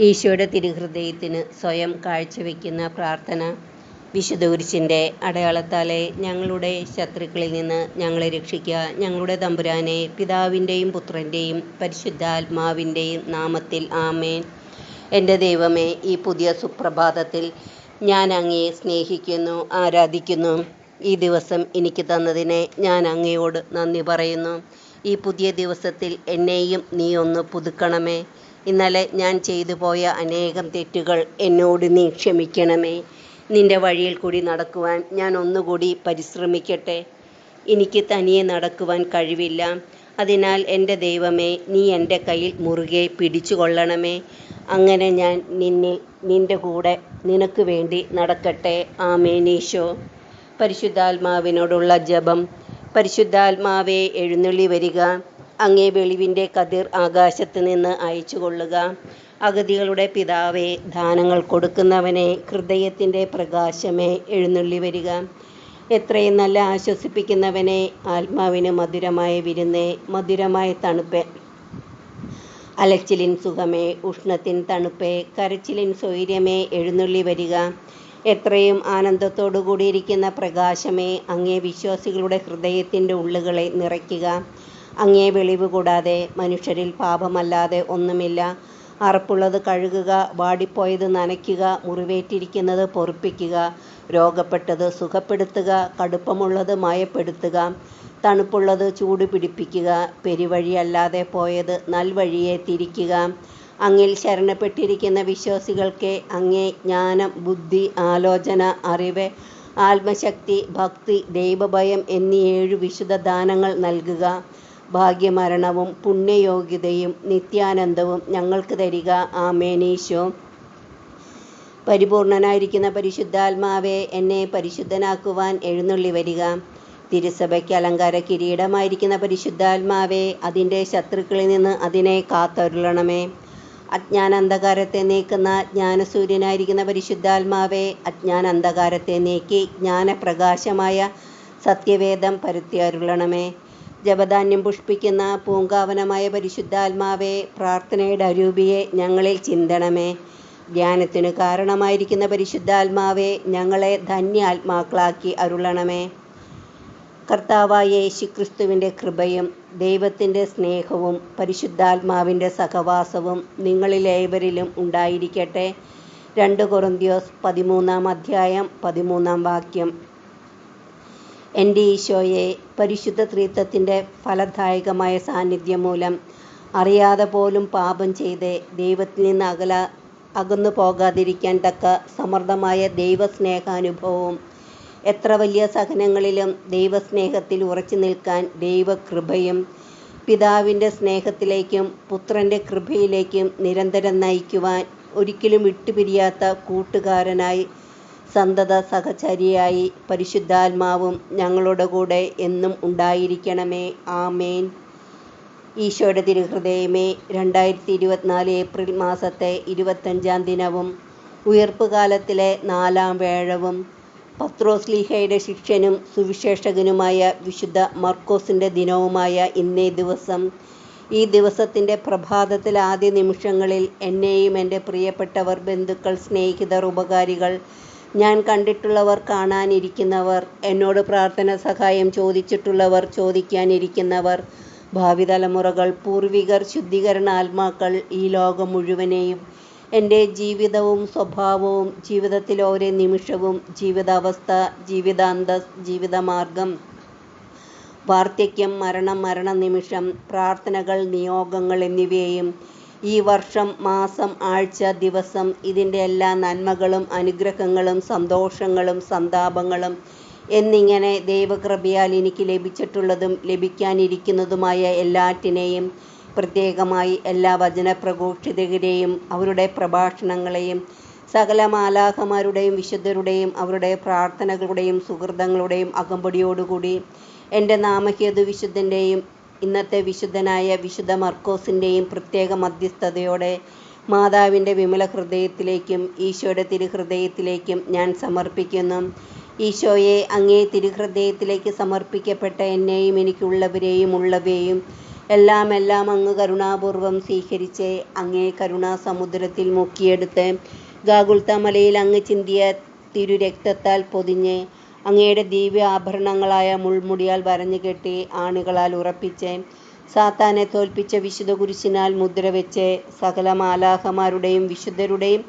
ഈശോയുടെ തിരുഹൃദയത്തിന് സ്വയം കാഴ്ചവെക്കുന്ന പ്രാർത്ഥന. വിശുദ്ധ കുരിശിൻ്റെ അടയാളത്താലെ ഞങ്ങളുടെ ശത്രുക്കളിൽ നിന്ന് ഞങ്ങളെ രക്ഷിക്കുക. ഞങ്ങളുടെ തമ്പുരാനെ, പിതാവിൻ്റെയും പുത്രൻ്റെയും പരിശുദ്ധാത്മാവിൻ്റെയും നാമത്തിൽ ആമേൻ. എൻ്റെ ദൈവമേ, ഈ പുതിയ സുപ്രഭാതത്തിൽ ഞാൻ അങ്ങയെ സ്നേഹിക്കുന്നു, ആരാധിക്കുന്നു. ഈ ദിവസം എനിക്ക് തന്നതിനെ ഞാൻ അങ്ങയോട് നന്ദി പറയുന്നു. ഈ പുതിയ ദിവസത്തിൽ എന്നെയും നീ ഒന്ന് പുതുക്കണമേ. ഇന്നലെ ഞാൻ ചെയ്തു പോയ അനേകം തെറ്റുകൾ എന്നോട് നീ ക്ഷമിക്കണമേ. നിൻ്റെ വഴിയിൽ കൂടി നടക്കുവാൻ ഞാൻ ഒന്നുകൂടി പരിശ്രമിക്കട്ടെ. എനിക്ക് തനിയെ നടക്കുവാൻ കഴിവില്ല. അതിനാൽ എൻ്റെ ദൈവമേ, നീ എൻ്റെ കയ്യിൽ മുറുകെ പിടിച്ചു കൊള്ളണമേ. അങ്ങനെ ഞാൻ നിൻ്റെ കൂടെ നിനക്ക് വേണ്ടി നടക്കട്ടെ. ആമേൻ. ഈശോ. പരിശുദ്ധാത്മാവിനോടുള്ള ജപം. പരിശുദ്ധാത്മാവേ, എഴുന്നള്ളി വരിക. അങ്ങേ വെളിവിൻ്റെ കതിർ ആകാശത്ത് നിന്ന് അയച്ചു കൊള്ളുക. അഗതികളുടെ പിതാവേ, ദാനങ്ങൾ കൊടുക്കുന്നവനെ, ഹൃദയത്തിൻ്റെ പ്രകാശമേ, എഴുന്നള്ളി വരിക. എത്രയും നല്ല ആശ്വസിപ്പിക്കുന്നവനെ, ആത്മാവിന് മധുരമായ വിരുന്നേ, മധുരമായ തണുപ്പേ, അലച്ചിലിൻ സുഖമേ, ഉഷ്ണത്തിൻ തണുപ്പേ, കരച്ചിലിൻ സ്വൈര്യമേ, എഴുന്നള്ളി വരിക. എത്രയും ആനന്ദത്തോടു കൂടിയിരിക്കുന്ന പ്രകാശമേ, അങ്ങേ വിശ്വാസികളുടെ ഹൃദയത്തിൻ്റെ ഉള്ളുകളെ നിറയ്ക്കുക. അങ്ങേ വെളിവ് കൂടാതെ മനുഷ്യരിൽ പാപമല്ലാതെ ഒന്നുമില്ല. അറപ്പുള്ളത് കഴുകുക, വാടിപ്പോയത് നനയ്ക്കുക, മുറിവേറ്റിരിക്കുന്നത് പൊറുപ്പിക്കുക, രോഗപ്പെട്ടത് സുഖപ്പെടുത്തുക, കടുപ്പമുള്ളത് മയപ്പെടുത്തുക, തണുപ്പുള്ളത് ചൂട് പിടിപ്പിക്കുക, പെരുവഴിയല്ലാതെ പോയത് നൽവഴിയെ തിരിക്കുക. അങ്ങിൽ ശരണപ്പെട്ടിരിക്കുന്ന വിശ്വാസികൾക്ക് അങ്ങേ ജ്ഞാനം, ബുദ്ധി, ആലോചന, അറിവ്, ആത്മശക്തി, ഭക്തി, ദൈവഭയം എന്നീ 7 വിശുദ്ധ ദാനങ്ങൾ നൽകുക. ഭാഗ്യമരണവും പുണ്യയോഗ്യതയും നിത്യാനന്ദവും ഞങ്ങൾക്ക് തരിക. ആമേൻ. ഈശോ. പരിപൂർണനായിരിക്കുന്ന പരിശുദ്ധാത്മാവേ, എന്നെ പരിശുദ്ധനാക്കുവാൻ എഴുന്നള്ളി വരിക. തിരുസഭയ്ക്ക് അലങ്കാര കിരീടമായിരിക്കുന്ന പരിശുദ്ധാത്മാവേ, അതിൻ്റെ ശത്രുക്കളിൽ നിന്ന് അതിനെ കാത്തരുളണമേ. അജ്ഞാന അന്ധകാരത്തെ നീക്കുന്ന ജ്ഞാനസൂര്യനായിരിക്കുന്ന പരിശുദ്ധാത്മാവേ, അജ്ഞാന അന്ധകാരത്തെ നീക്കി ജ്ഞാനപ്രകാശമായ സത്യവേദം പരത്തിയരുളണമേ. ജപധാന്യം പുഷ്പിക്കുന്ന പൂങ്കാവനമായ പരിശുദ്ധാത്മാവേ, പ്രാർത്ഥനയുടെ അരൂപിയെ ഞങ്ങളിൽ ചിന്തണമേ. ധ്യാനത്തിനു കാരണമായിരിക്കുന്ന പരിശുദ്ധാത്മാവേ, ഞങ്ങളെ ധന്യാത്മാക്കളാക്കി അരുളണമേ. കർത്താവായ യേശുക്രിസ്തുവിൻ്റെ കൃപയും ദൈവത്തിൻ്റെ സ്നേഹവും പരിശുദ്ധാത്മാവിൻ്റെ സഹവാസവും നിങ്ങളിലേവരിലും ഉണ്ടായിരിക്കട്ടെ. 2 കൊറിന്ത്യർ 13-13 എൻ്റെ ഈശോയെ, പരിശുദ്ധ ത്രിത്വത്തിൻ്റെ ഫലദായകമായ സാന്നിധ്യം മൂലം അറിയാതെ പോലും പാപം ചെയ്ത് ദൈവത്തിൽ നിന്ന് അകന്നു പോകാതിരിക്കാൻ തക്ക സമൃദ്ധമായ ദൈവസ്നേഹാനുഭവവും, എത്ര വലിയ സഹനങ്ങളിലും ദൈവസ്നേഹത്തിൽ ഉറച്ചു നിൽക്കാൻ ദൈവകൃപയും, പിതാവിൻ്റെ സ്നേഹത്തിലേക്കും പുത്രൻ്റെ കൃപയിലേക്കും നിരന്തരം നയിക്കുവാൻ ഒരിക്കലും വിട്ടുപിരിയാത്ത കൂട്ടുകാരനായി, സന്തത സഹചരിയായി പരിശുദ്ധാത്മാവും ഞങ്ങളുടെ കൂടെ എന്നും ഉണ്ടായിരിക്കണമേ. ആമേൻ. ഈശോയുടെ തിരുഹൃദയമേ, 2024 ഏപ്രിൽ മാസത്തെ 25-ാം ദിനവും ഉയർപ്പുകാലത്തിലെ 4-ാം വേഴവും പത്രോസ്ലീഹയുടെ ശിഷ്യനും സുവിശേഷകനുമായ വിശുദ്ധ മർക്കോസിൻ്റെ ദിനവുമായ ഇന്നേ ദിവസം, ഈ ദിവസത്തിൻ്റെ പ്രഭാതത്തിൽ ആദ്യ നിമിഷങ്ങളിൽ എന്നെയും എൻ്റെ പ്രിയപ്പെട്ടവർ, ബന്ധുക്കൾ, സ്നേഹിതർ, ഉപകാരികൾ, ഞാൻ കണ്ടിട്ടുള്ളവർ, കാണാനിരിക്കുന്നവർ, എന്നോട് പ്രാർത്ഥന സഹായം ചോദിച്ചിട്ടുള്ളവർ, ചോദിക്കാനിരിക്കുന്നവർ, ഭാവി തലമുറകൾ, പൂർവികർ, ശുദ്ധീകരണ ആത്മാക്കൾ, ഈ ലോകം മുഴുവനെയും, എൻ്റെ ജീവിതവും സ്വഭാവവും, ജീവിതത്തിലെ ഓരോ നിമിഷവും, ജീവിതാവസ്ഥ, ജീവിതാന്തസ്, ജീവിതമാർഗം, വാർദ്ധക്യം, മരണം, മരണനിമിഷം, പ്രാർത്ഥനകൾ, നിയോഗങ്ങൾ എന്നിവയെയും, ഈ വർഷം, മാസം, ആഴ്ച, ദിവസം, ഇതിൻ്റെ എല്ലാ നന്മകളും അനുഗ്രഹങ്ങളും സന്തോഷങ്ങളും സന്താപങ്ങളും എന്നിങ്ങനെ ദൈവകൃപയാൽ എനിക്ക് ലഭിച്ചിട്ടുള്ളതും ലഭിക്കാനിരിക്കുന്നതുമായ എല്ലാറ്റിനെയും, പ്രത്യേകമായി എല്ലാ വചനപ്രഘോഷിതരെയും അവരുടെ പ്രഭാഷണങ്ങളെയും, സകല മാലാഖമാരുടെയും വിശുദ്ധരുടെയും അവരുടെ പ്രാർത്ഥനകളുടെയും സുഹൃതങ്ങളുടെയും അകമ്പടിയോടുകൂടി എൻ്റെ നാമഹേതു വിശുദ്ധൻ്റെയും ഇന്നത്തെ വിശുദ്ധനായ വിശുദ്ധ മർക്കോസിൻ്റെയും പ്രത്യേക മധ്യസ്ഥതയോടെ മാതാവിൻ്റെ വിമല ഹൃദയത്തിലേക്കും ഈശോയുടെ തിരുഹൃദയത്തിലേക്കും ഞാൻ സമർപ്പിക്കുന്നു. ഈശോയെ, അങ്ങേ തിരുഹൃദയത്തിലേക്ക് സമർപ്പിക്കപ്പെട്ട എന്നെയും എനിക്കുള്ളവരെയും ഉള്ളവയെയും എല്ലാം അങ്ങ് കരുണാപൂർവം സ്വീകരിച്ച് അങ്ങേ കരുണാസമുദ്രത്തിൽ മുക്കിയെടുത്ത് ഗാഗുൽത്ത മലയിൽ അങ്ങ് ചിന്തിയ തിരുരക്തത്താൽ പൊതിഞ്ഞ് അങ്ങയുടെ ദിവ്യ ആഭരണങ്ങളായ മുൾമുടിയാൽ വരഞ്ഞു കെട്ടി ആണികളാൽ ഉറപ്പിച്ച് സാത്താനെ തോൽപ്പിച്ച വിശുദ്ധ കുരിശിനാൽ മുദ്രവെച്ച് സകല മാലാഖമാരുടെയും വിശുദ്ധരുടെയും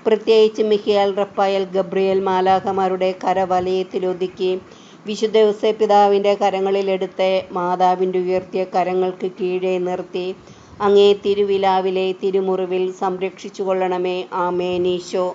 പ്രത്യേകിച്ച് മിഖായേൽ, റഫായേൽ, ഗബ്രിയേൽ മാലാഖമാരുടെ കരവലയത്തിലൊതുക്കി വിശുദ്ധ ഔസേപ്പ് പിതാവിൻ്റെ കരങ്ങളിലെടുത്ത് മാതാവിൻ്റെ ഉയർത്തിയ കരങ്ങൾക്ക് കീഴെ നിർത്തി അങ്ങേ തിരുവിലാവിലെ തിരുമുറിവിൽ സംരക്ഷിച്ചു കൊള്ളണമേ. ആമേൻ. ഈശോ